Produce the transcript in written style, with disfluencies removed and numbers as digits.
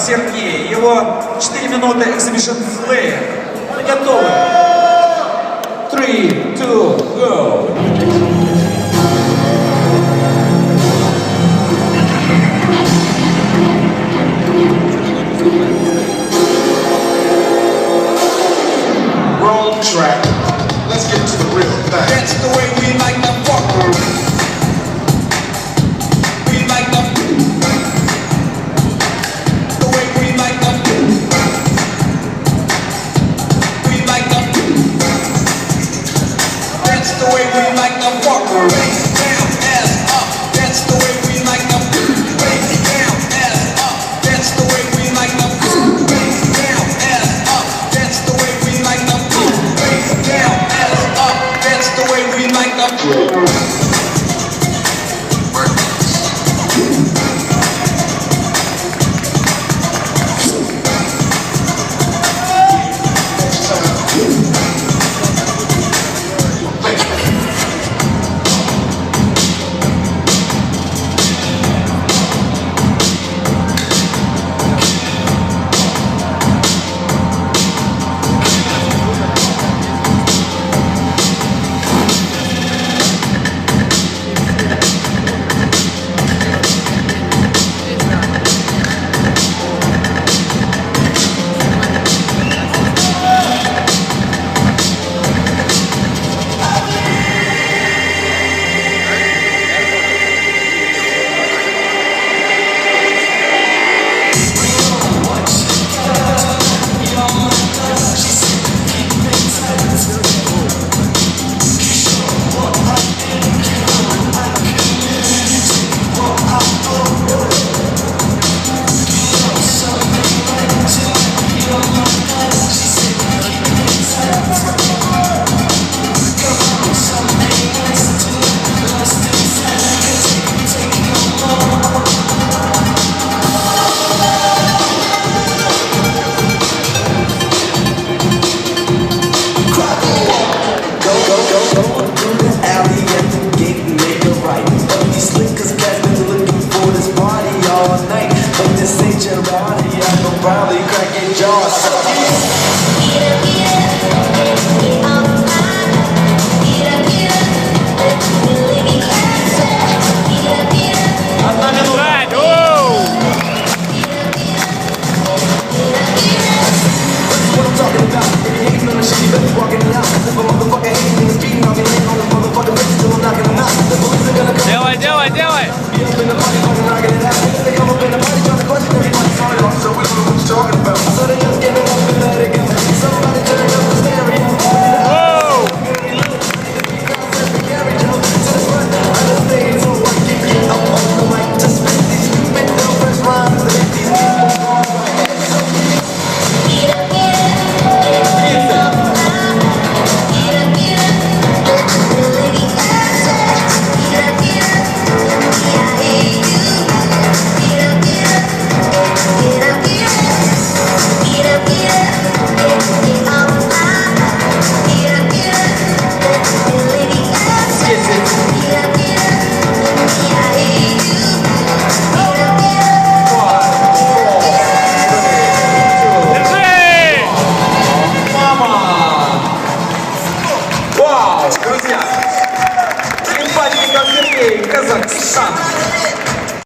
Сергей. Его 4 минуты Exhibition Flair. Мы готовы. 3, 2, go. Wrong track. Let's get to the real thing. That's the way we like the fucker. We like the way we like the we like the that's the way we like the fucker. Face down, ass up. That's the way we like the face down, ass up. That's the way we like the face down, ass up. That's the way we like the face down, ass up. That's the way we like the Probably